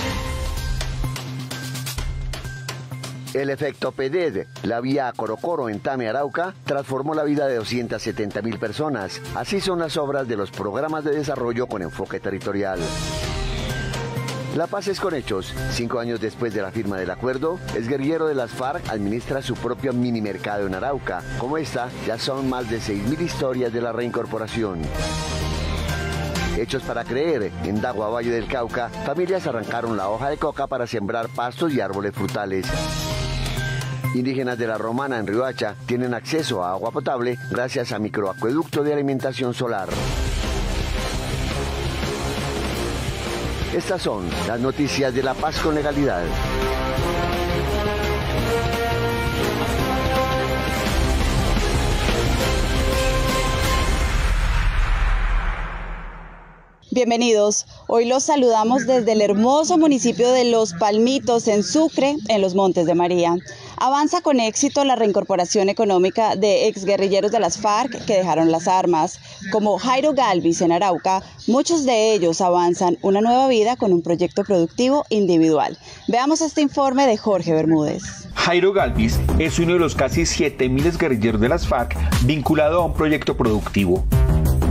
El efecto PEDED, la vía a Corocoro en Tame, Arauca, transformó la vida de 270.000 personas. Así son las obras de los programas de desarrollo con enfoque territorial. La Paz es con hechos. 5 años después de la firma del acuerdo, el guerrillero de las FARC administra su propio mini mercado en Arauca. Como esta, ya son más de 6.000 historias de la reincorporación. Hechos para creer, en Dagua, Valle del Cauca, familias arrancaron la hoja de coca para sembrar pastos y árboles frutales. Indígenas de la Romana en Riohacha tienen acceso a agua potable gracias a microacueducto de alimentación solar. Estas son las noticias de La Paz con Legalidad. Bienvenidos. Hoy los saludamos desde el hermoso municipio de Los Palmitos, en Sucre, en los Montes de María. Avanza con éxito la reincorporación económica de exguerrilleros de las FARC que dejaron las armas. Como Jairo Galvis en Arauca, muchos de ellos avanzan una nueva vida con un proyecto productivo individual. Veamos este informe de Jorge Bermúdez. Jairo Galvis es uno de los casi 7.000 exguerrilleros de las FARC vinculado a un proyecto productivo.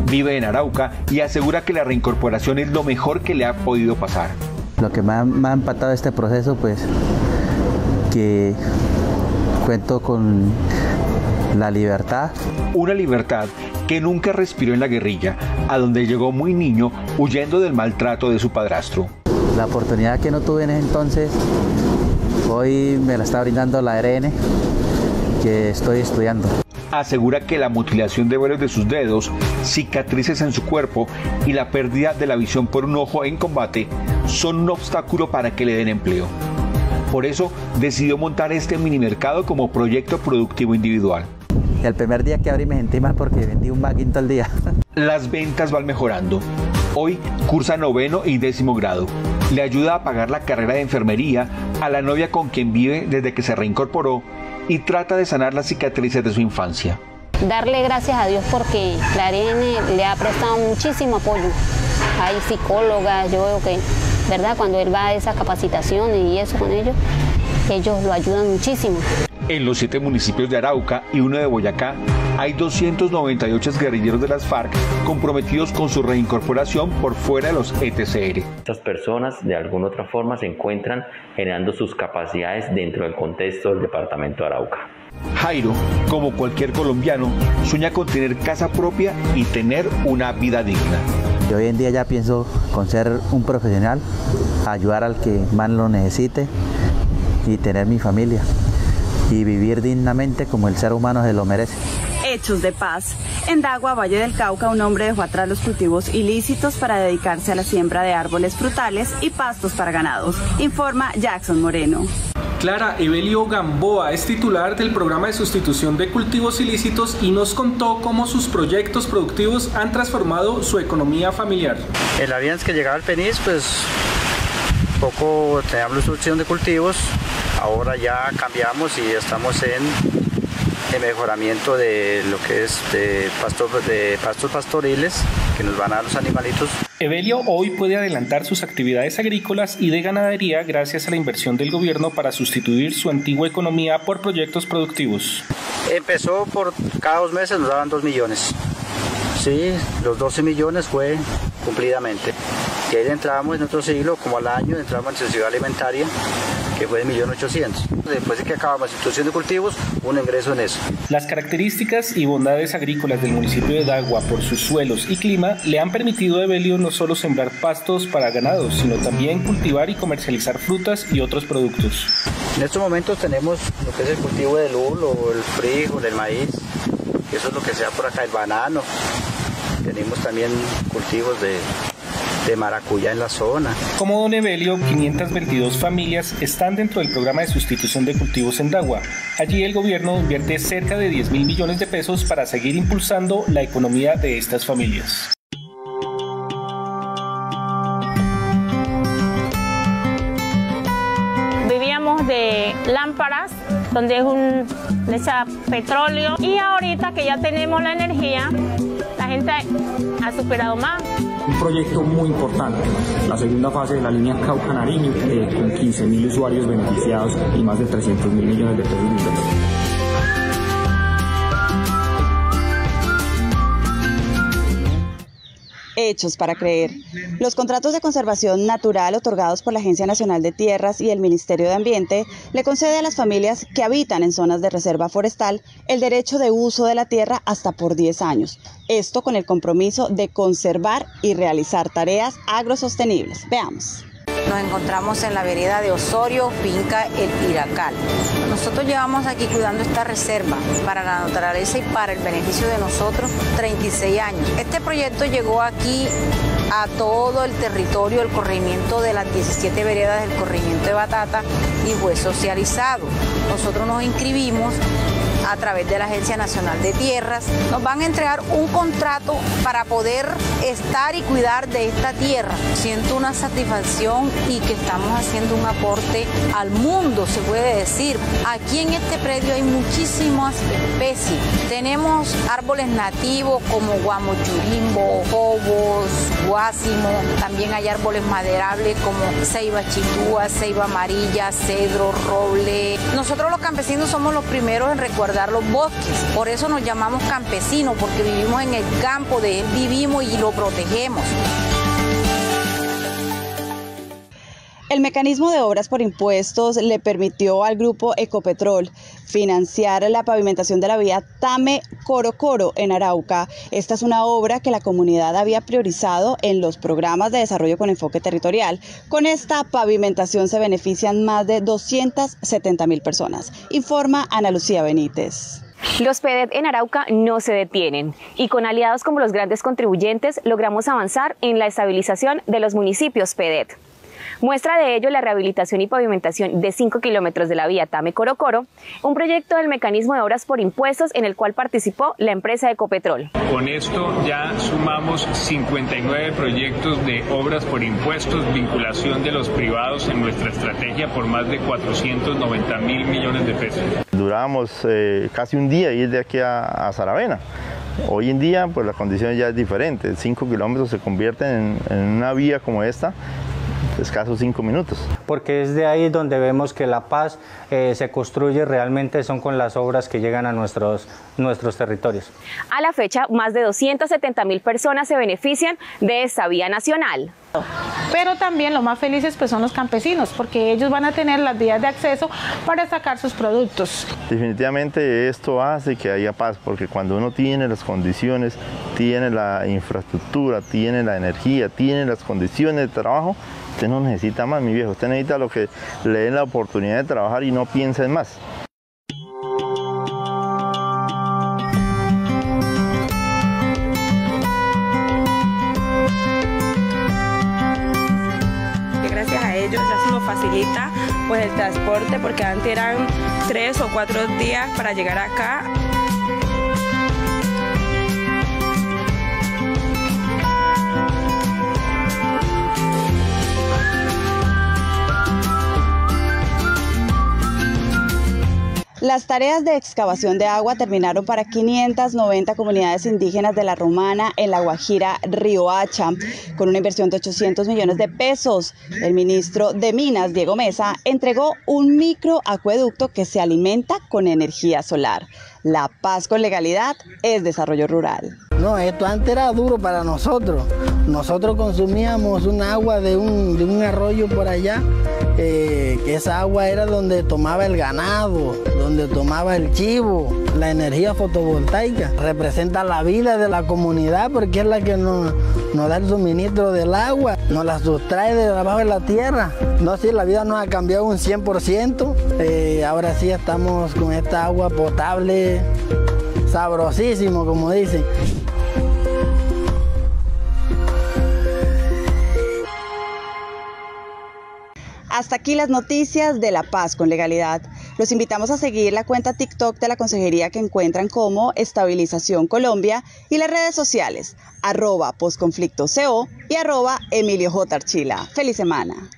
Vive en Arauca y asegura que la reincorporación es lo mejor que le ha podido pasar. Lo que me ha empatado este proceso, pues, que cuento con la libertad. Una libertad que nunca respiró en la guerrilla, a donde llegó muy niño huyendo del maltrato de su padrastro. La oportunidad que no tuve en ese entonces, hoy me la está brindando la ARN, que estoy estudiando. Asegura que la mutilación de varios de sus dedos, cicatrices en su cuerpo y la pérdida de la visión por un ojo en combate son un obstáculo para que le den empleo. Por eso decidió montar este mini mercado como proyecto productivo individual. El primer día que abrí me sentí mal porque vendí un baguín todo el día. Las ventas van mejorando. Hoy cursa 9º y 10º grado. Le ayuda a pagar la carrera de enfermería a la novia con quien vive desde que se reincorporó y trata de sanar las cicatrices de su infancia. Darle gracias a Dios porque la ARN le ha prestado muchísimo apoyo. Hay psicólogas, yo veo que, ¿verdad? Cuando él va a esas capacitaciones y eso con ellos lo ayudan muchísimo. En los 7 municipios de Arauca y 1 de Boyacá hay 298 guerrilleros de las FARC comprometidos con su reincorporación por fuera de los ETCR. Estas personas de alguna otra forma se encuentran generando sus capacidades dentro del contexto del departamento de Arauca. Jairo, como cualquier colombiano, sueña con tener casa propia y tener una vida digna. Yo hoy en día ya pienso con ser un profesional, ayudar al que más lo necesite y tener mi familia y vivir dignamente como el ser humano se lo merece. Hechos de paz. En Dagua, Valle del Cauca, un hombre dejó atrás los cultivos ilícitos para dedicarse a la siembra de árboles frutales y pastos para ganados, informa Jackson Moreno. Clara Evelio Gamboa es titular del programa de sustitución de cultivos ilícitos y nos contó cómo sus proyectos productivos han transformado su economía familiar. En la vida que llegaba al PENIS, pues poco teníamos la sustitución de cultivos, ahora ya cambiamos y estamos en el mejoramiento de lo que es de pastos pastoriles que nos van a dar los animalitos. Evelio hoy puede adelantar sus actividades agrícolas y de ganadería gracias a la inversión del gobierno para sustituir su antigua economía por proyectos productivos. Empezó por cada 2 meses nos daban 2 millones. Sí, los 12 millones fue cumplidamente. Y ahí entrábamos en otro siglo, como al año, entramos en necesidad alimentaria, que fue de 1.800.000. Después de que acabamos la sustitución de cultivos, un ingreso en eso. Las características y bondades agrícolas del municipio de Dagua por sus suelos y clima le han permitido a Evelio no solo sembrar pastos para ganados, sino también cultivar y comercializar frutas y otros productos. En estos momentos tenemos lo que es el cultivo del lulo, el frijol, el maíz, eso es lo que se da por acá, el banano. Tenemos también cultivos de maracuyá en la zona. Como don Evelio, 522 familias están dentro del programa de sustitución de cultivos en Dagua. Allí el gobierno invierte cerca de 10.000 millones de pesos para seguir impulsando la economía de estas familias. Vivíamos de lámparas, donde le echa petróleo, y ahorita que ya tenemos la energía, la gente ha superado más. Un proyecto muy importante, la segunda fase de la línea Cauca-Nariño, con 15.000 usuarios beneficiados y más de 300.000 millones de pesos de inversión. Hechos para creer. Los contratos de conservación natural otorgados por la Agencia Nacional de Tierras y el Ministerio de Ambiente le concede a las familias que habitan en zonas de reserva forestal el derecho de uso de la tierra hasta por 10 años. Esto con el compromiso de conservar y realizar tareas agrosostenibles. Veamos. Nos encontramos en la vereda de Osorio, finca El Piracal. Nosotros llevamos aquí cuidando esta reserva para la naturaleza y para el beneficio de nosotros 36 años. Este proyecto llegó aquí a todo el territorio del corregimiento de las 17 veredas del corregimiento de Batata y fue socializado. Nosotros nos inscribimos a través de la Agencia Nacional de Tierras. Nos van a entregar un contrato para poder estar y cuidar de esta tierra. Siento una satisfacción y que estamos haciendo un aporte al mundo, se puede decir. Aquí en este predio hay muchísimas especies. Tenemos árboles nativos como guamochurimbo, cobos, guásimo. También hay árboles maderables como ceiba chitúa, ceiba amarilla, cedro, roble. Nosotros los campesinos somos los primeros en resguardar los bosques, por eso nos llamamos campesinos, porque vivimos en el campo, de él vivimos y lo protegemos. El mecanismo de obras por impuestos le permitió al grupo Ecopetrol financiar la pavimentación de la vía Tame-Corocoro en Arauca. Esta es una obra que la comunidad había priorizado en los programas de desarrollo con enfoque territorial. Con esta pavimentación se benefician más de 270.000 personas, informa Ana Lucía Benítez. Los PEDET en Arauca no se detienen y con aliados como los grandes contribuyentes logramos avanzar en la estabilización de los municipios PEDET. Muestra de ello la rehabilitación y pavimentación de 5 kilómetros de la vía Tame-Corocoro, un proyecto del mecanismo de obras por impuestos en el cual participó la empresa Ecopetrol. Con esto ya sumamos 59 proyectos de obras por impuestos, vinculación de los privados en nuestra estrategia por más de 490.000 millones de pesos. Durábamos casi un día ir de aquí a Saravena. Hoy en día pues la condición ya es diferente, 5 kilómetros se convierten en una vía como esta, escasos 5 minutos. Porque es de ahí donde vemos que la paz se construye realmente, son con las obras que llegan a nuestros territorios. A la fecha, más de 270.000 personas se benefician de esta vía nacional. Pero también los más felices pues son los campesinos, porque ellos van a tener las vías de acceso para sacar sus productos. Definitivamente esto hace que haya paz, porque cuando uno tiene las condiciones, tiene la infraestructura, tiene la energía, tiene las condiciones de trabajo, usted no necesita más, mi viejo, usted necesita lo que le den la oportunidad de trabajar y no piensa en más. Gracias a ellos ya se nos facilita pues el transporte, porque antes eran 3 o 4 días para llegar acá. Las tareas de excavación de agua terminaron para 590 comunidades indígenas de La Romana en La Guajira, Riohacha, con una inversión de 800 millones de pesos. El ministro de Minas, Diego Mesa, entregó un microacueducto que se alimenta con energía solar. La paz con legalidad es desarrollo rural. No, esto antes era duro para nosotros. Nosotros consumíamos un agua de un arroyo por allá, que esa agua era donde tomaba el ganado, donde tomaba el chivo. La energía fotovoltaica representa la vida de la comunidad, porque es la que nos da el suministro del agua, nos la sustrae de abajo de la tierra. No, sí, la vida nos ha cambiado un 100%. Ahora sí estamos con esta agua potable, sabrosísimo, como dicen. Hasta aquí las noticias de La Paz con Legalidad. Los invitamos a seguir la cuenta TikTok de la Consejería que encuentran como Estabilización Colombia y las redes sociales @posconflictoco y @Emilio J. Archila. ¡Feliz semana!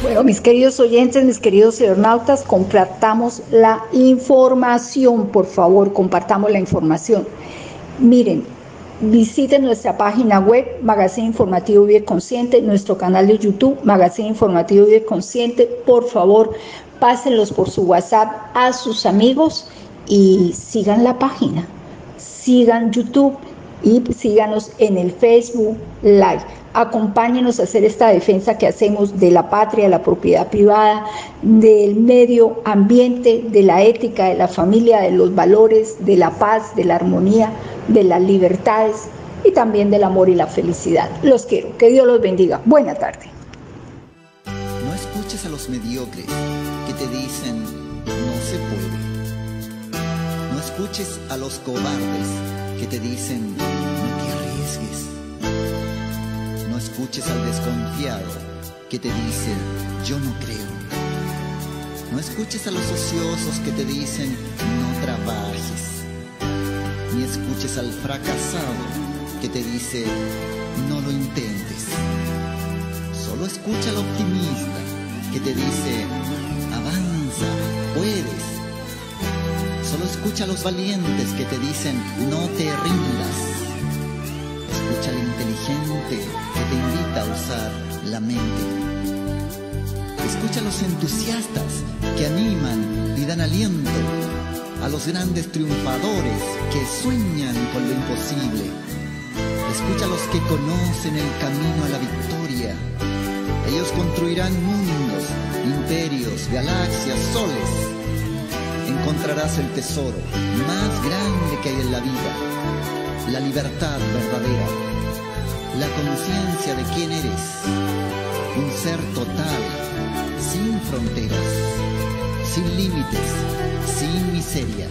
Bueno, mis queridos oyentes, mis queridos cibernautas, compartamos la información, por favor, compartamos la información. Miren, visiten nuestra página web, Magazine Informativo Vive Consciente, nuestro canal de YouTube, Magazine Informativo Vive Consciente. Por favor, pásenlos por su WhatsApp a sus amigos y sigan la página, sigan YouTube y síganos en el Facebook Live. Acompáñenos a hacer esta defensa que hacemos de la patria, de la propiedad privada, del medio ambiente, de la ética, de la familia, de los valores, de la paz, de la armonía, de las libertades y también del amor y la felicidad. Los quiero. Que Dios los bendiga. Buena tarde. No escuches a los mediocres que te dicen no se puede. No escuches a los cobardes que te dicen no te arriesgues. No escuches al desconfiado que te dice yo no creo. No escuches a los ociosos que te dicen no trabajes. Ni escuches al fracasado que te dice no lo intentes. Solo escucha al optimista que te dice avanza, puedes. Solo escucha a los valientes que te dicen no te rindas. Escucha al inteligente que te invita a usar la mente. Escucha a los entusiastas que animan y dan aliento. A los grandes triunfadores que sueñan con lo imposible. Escucha a los que conocen el camino a la victoria. Ellos construirán mundos, imperios, galaxias, soles. Encontrarás el tesoro más grande que hay en la vida. La libertad verdadera. La conciencia de quién eres. Un ser total, sin fronteras, sin límites, sin miseria.